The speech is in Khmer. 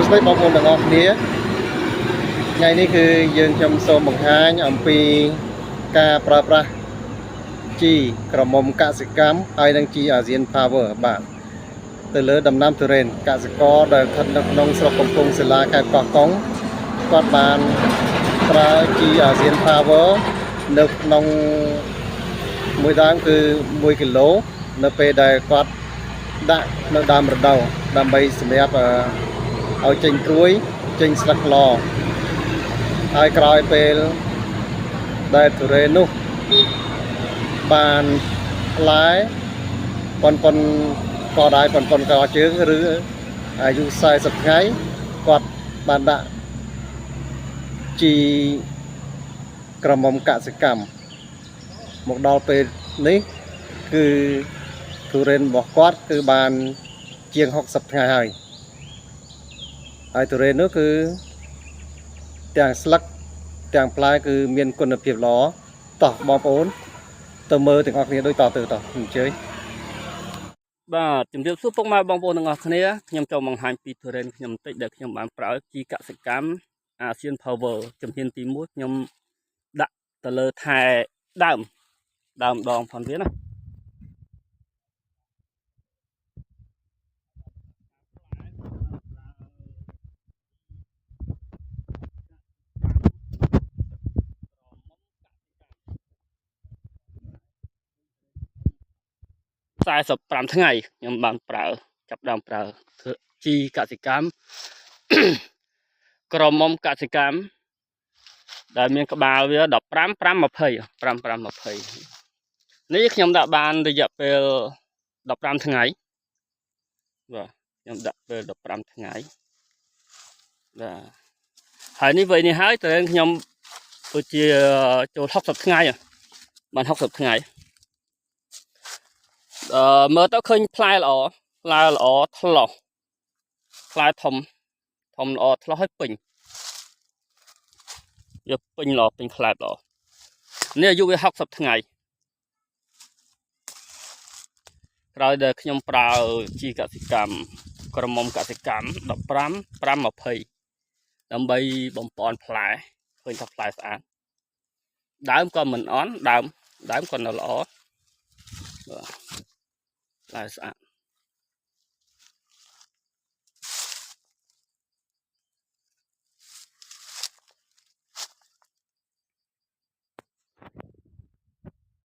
ស្ដីបងប្អូនទាំងអស់គ្នាថ្ងៃនេះគឺយើងខ្ញុំសូមបង្ហាញអំពីការប្រើប្រាស់ជីក្រមុំកសិកម្មហើយនិងជីអាស៊ាន Power បាទទៅលើដំណាំទុរេនកសិករដែលស្ថិតនៅក្នុងស្រុកកំពង់សិលាខេត្តកោះកុងគាត់បានប្រើជីអាស៊ាន Power នៅក្នុងមួយដើមគឺ1គីឡូនៅពេលដែលគាត់ដាក់នៅដើមរដូវដើម្បីសម្រាប់ឲ្យចេញត្រួយចេញស្លឹកល្អហើយក្រោយពេលដែលទុរេននោះបានផ្លែប៉ុនក៏ដែរប៉ុនកជើងឬអាយុ40ថ្ងៃគាត់បានដាក់ជីក្រមុំកសិកម្មមកដល់ពេលនេះគឺទុរេនរបស់គាត់គឺបានជាង60ថ្ងៃហើយទុរេននោះគឺទាំងស្លឹកទាំងផ្លែគឺមានគុណភាពល្អតោះបងប្អូនទៅមើលទាំងអស់គ្នាដូចតទៅតោះអញ្ជើញបាទជំរាបសួរពុកម៉ែបងប្អូនទាំងអស់គ្នាខ្ញុំចូលបង្ហាញពីទុរេនខ្ញុំបន្តិចដែលខ្ញុំបានប្រើជីកសិកម្មអាស៊ាន Power ជំហានទី1ខ្ញុំដាក់ទៅលើថែដើមដងផងទៀតណា45ថ្ងៃខ្ញុំបានប្រើចាប់ដើមប្រើជីកសិកម្មក្រមុំកសិកម្មដែលមានក្បាលវា15 5 20នេះខ្ញុំដាក់បានរយៈពេល15ថ្ងៃបាទខ្ញុំដាក់ពេល15ថ្ងៃបាទហើយនេះវ័យនេះហើយតើខ្ញុំគឺជាចូល60ថ្ងៃបាន60ថ្ងៃមើលទៅឃើញផ្លែល្អថ្លោះផ្លែធំល្អថ្លោះឲ្យពេញវាពេញល្អពេញខ្លែបល្អនេះអាយុវា60ថ្ងៃក្រោយដែលខ្ញុំប្រើជីកសិកម្មក្រមុំកសិកម្ម15 5 20ដើម្បីបំពន់ផ្លែឃើញថាផ្លែស្អាតដើមក៏មិនអន់ដើមក៏នៅល្អបាទផ្លែស្អាត